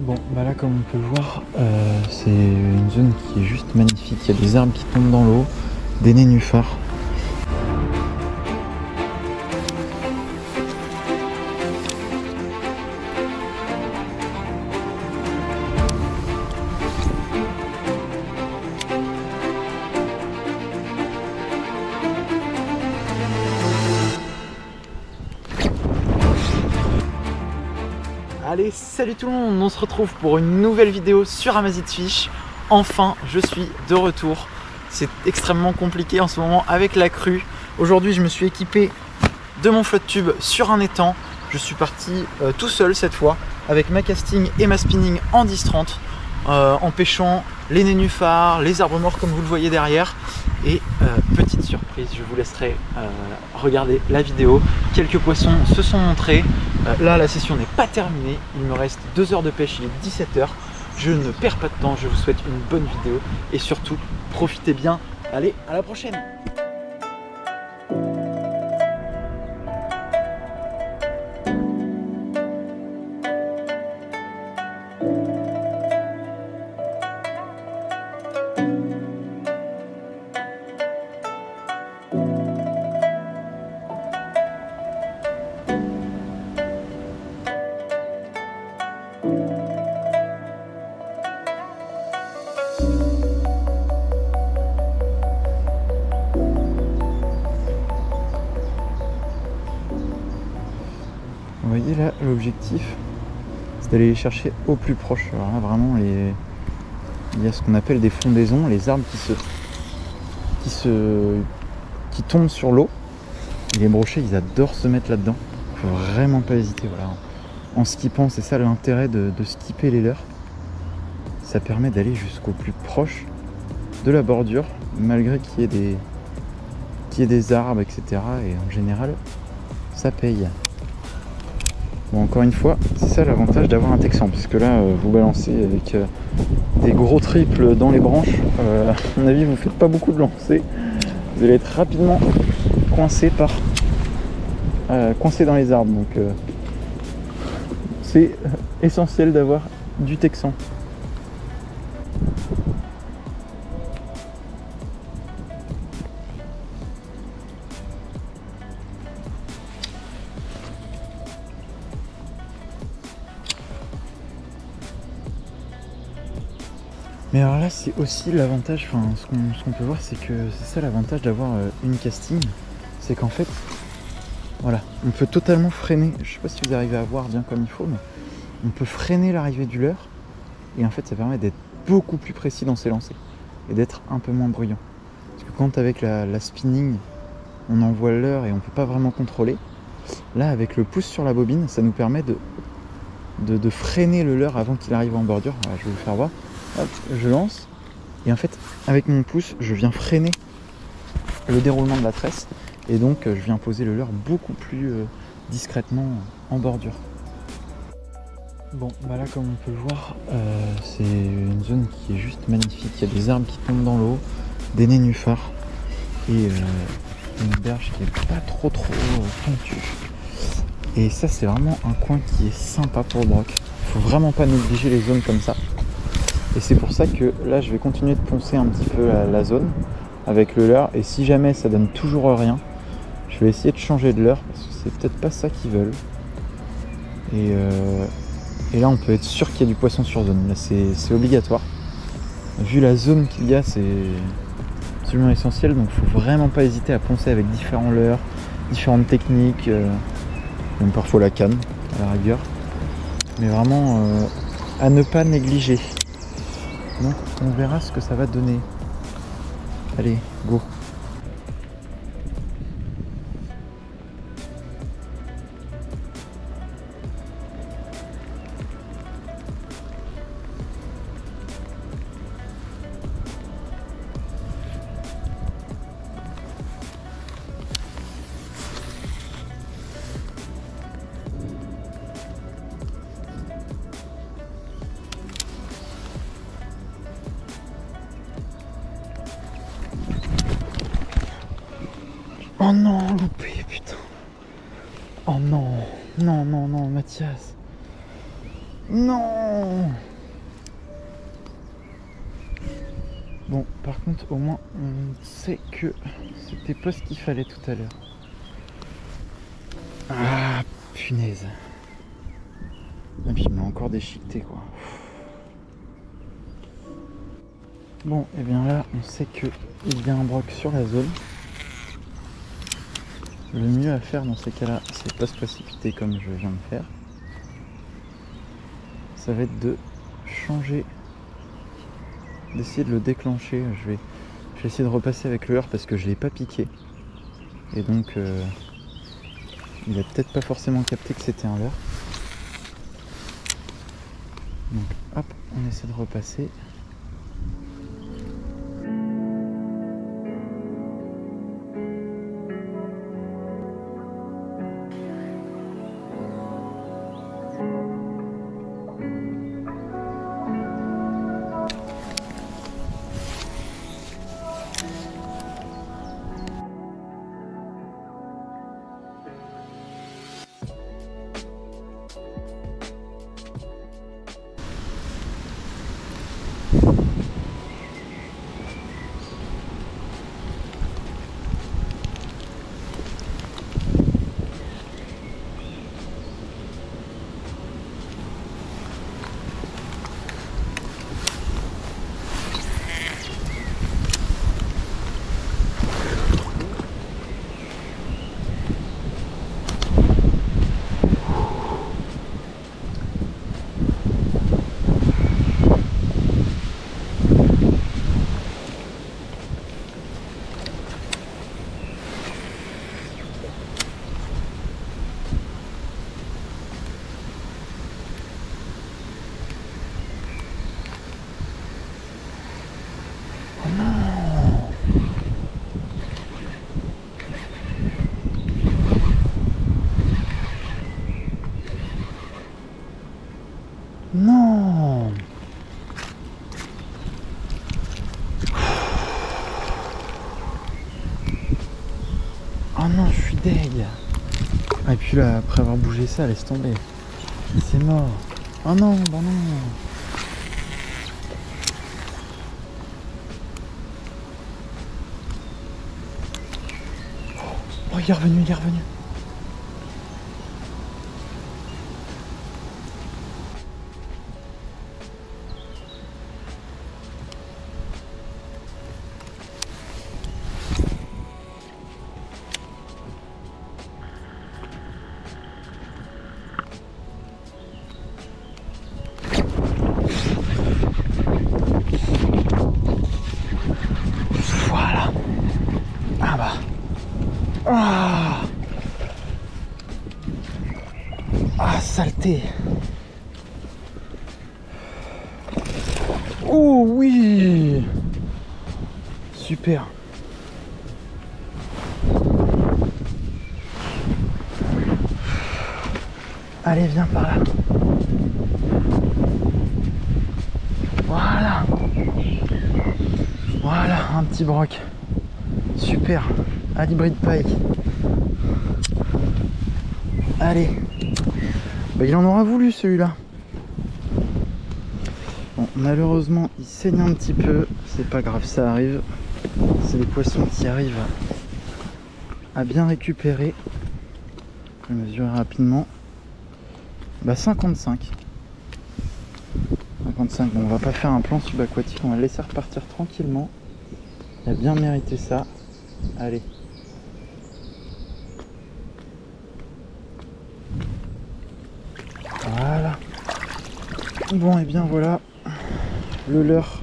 Bon, bah là comme on peut le voir, c'est une zone qui est juste magnifique. Il y a des arbres qui tombent dans l'eau, des nénuphars. Allez, salut tout le monde, on se retrouve pour une nouvelle vidéo sur Amazitfish. Enfin, je suis de retour. C'est extrêmement compliqué en ce moment avec la crue. Aujourd'hui, je me suis équipé de mon flotte tube sur un étang. Je suis parti tout seul cette fois, avec ma casting et ma spinning en 10-30, en pêchant les nénuphars, les arbres morts comme vous le voyez derrière. Et petite surprise, je vous laisserai regarder la vidéo. Quelques poissons se sont montrés. Là, la session n'est pas terminée. Il me reste 2 heures de pêche, il est 17 h. Je ne perds pas de temps, je vous souhaite une bonne vidéo. Et surtout, profitez bien. Allez, à la prochaine! Vous voyez là, l'objectif, c'est d'aller les chercher au plus proche. Alors là, vraiment, il y a ce qu'on appelle des fondaisons, les arbres qui tombent sur l'eau. Et les brochets, ils adorent se mettre là-dedans. Il faut vraiment pas hésiter. Voilà. En skippant, c'est ça l'intérêt de skipper les leurres. Ça permet d'aller jusqu'au plus proche de la bordure, malgré qu'il y ait des arbres, etc. Et en général, ça paye. Bon, encore une fois, c'est ça l'avantage d'avoir un texan, parce que là, vous balancez avec des gros triples dans les branches. À mon avis, vous ne faites pas beaucoup de lancers. Vous allez être rapidement coincé dans les arbres. Donc, c'est essentiel d'avoir du texan. Mais alors là, c'est aussi l'avantage, enfin ce qu'on peut voir, c'est que c'est ça l'avantage d'avoir une casting, c'est qu'en fait, voilà, on peut totalement freiner, je sais pas si vous arrivez à voir bien comme il faut, mais on peut freiner l'arrivée du leurre, et en fait ça permet d'être beaucoup plus précis dans ses lancers, et d'être un peu moins bruyant. Parce que quand avec la spinning, on envoie le leurre et on peut pas vraiment contrôler, là avec le pouce sur la bobine, ça nous permet de freiner le leurre avant qu'il arrive en bordure. Voilà, je vais vous faire voir. Hop, je lance et en fait avec mon pouce je viens freiner le déroulement de la tresse et donc je viens poser le leurre beaucoup plus discrètement en bordure. Bon bah là comme on peut le voir, c'est une zone qui est juste magnifique. Il y a des arbres qui tombent dans l'eau, des nénuphars et une berge qui est pas trop pointue. Et ça c'est vraiment un coin qui est sympa pour le broc. Faut vraiment pas négliger les zones comme ça. Et c'est pour ça que là je vais continuer de poncer un petit peu la zone avec le leurre. Et si jamais ça donne toujours rien, je vais essayer de changer de leurre parce que c'est peut-être pas ça qu'ils veulent. Et là on peut être sûr qu'il y a du poisson sur zone. Là c'est obligatoire. Vu la zone qu'il y a, c'est absolument essentiel. Donc il faut vraiment pas hésiter à poncer avec différents leurres, différentes techniques, même parfois la canne à la rigueur. Mais vraiment à ne pas négliger. Donc on verra ce que ça va donner. Allez, go! Oh non, loupé, putain. Oh non, non, non, non, Mathias. Non. Bon, par contre, au moins, on sait que c'était pas ce qu'il fallait tout à l'heure. Ah, punaise. Et puis, il m'a encore déchiqueté, quoi. Bon, et bien là, on sait qu'il y a un broc sur la zone. Le mieux à faire dans ces cas-là, c'est pas se précipiter comme je viens de faire. Ça va être de changer, d'essayer de le déclencher. Je vais essayer de repasser avec le leurre parce que je l'ai pas piqué. Et donc, il a peut-être pas forcément capté que c'était un leurre. Donc hop, on essaie de repasser. Non. Oh non, je suis deg. Ah, et puis là, après avoir bougé ça, laisse tomber. C'est mort. Oh non, bah non. Oh, il est revenu, il est revenu. Voilà. Ah bah. Ah, ah saleté. Oh oui. Super. Allez, viens par là. Voilà. Voilà, un petit broc. Super. À l'hybrid pike. Allez. Bah, il en aura voulu celui-là. Bon, malheureusement, il saigne un petit peu. C'est pas grave, ça arrive. C'est les poissons qui arrivent à bien récupérer. Je vais mesurer rapidement. Bah 55. 55. Bon, on va pas faire un plan subaquatique. On va le laisser repartir tranquillement. Il a bien mérité ça. Allez. Voilà. Bon, et bien voilà. Le leurre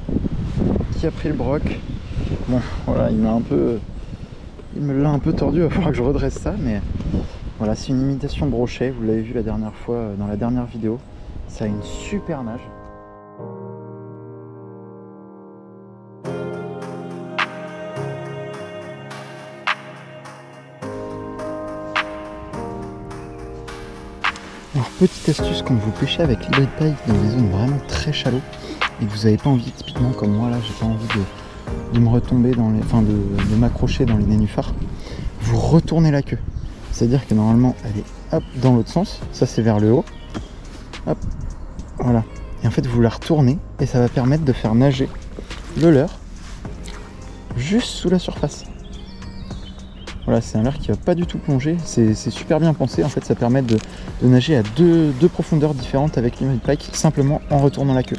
qui a pris le broc. Bon, voilà, il me l'a un peu tordu. Il va falloir que je redresse ça, mais voilà, c'est une imitation brochet. Vous l'avez vu la dernière fois dans la dernière vidéo. Ça a une super nage. Alors, petite astuce quand vous pêchez avec l'hybrid pike dans des zones vraiment très shallow et que vous n'avez pas envie, typiquement comme moi là, j'ai pas envie de me retomber dans les, enfin de m'accrocher dans les nénuphars, vous retournez la queue. C'est-à-dire que normalement elle est hop dans l'autre sens, ça c'est vers le haut, hop, Voilà. Et en fait, vous la retournez et ça va permettre de faire nager le leurre juste sous la surface. Voilà, c'est un leurre qui va pas du tout plonger. C'est super bien pensé. En fait, ça permet de nager à deux profondeurs différentes avec l'Limit Pike simplement en retournant la queue.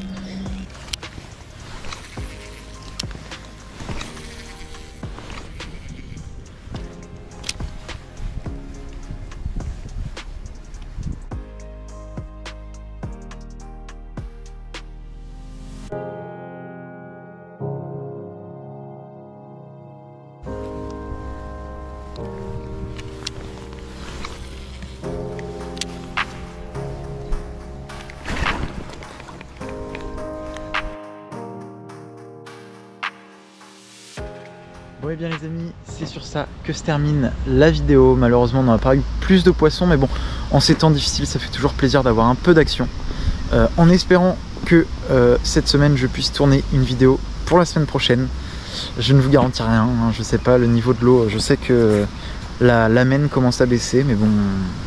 Bon et bien les amis, c'est sur ça que se termine la vidéo. Malheureusement on n'a pas eu plus de poissons, mais bon, en ces temps difficiles ça fait toujours plaisir d'avoir un peu d'action. En espérant que cette semaine je puisse tourner une vidéo pour la semaine prochaine. Je ne vous garantis rien, hein, je sais pas, le niveau de l'eau, je sais que la mène commence à baisser, mais bon,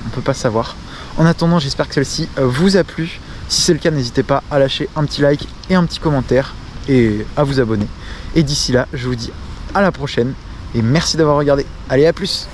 on peut pas savoir. En attendant, j'espère que celle-ci vous a plu. Si c'est le cas, n'hésitez pas à lâcher un petit like et un petit commentaire et à vous abonner. Et d'ici là, je vous dis à la prochaine et merci d'avoir regardé. Allez, à plus!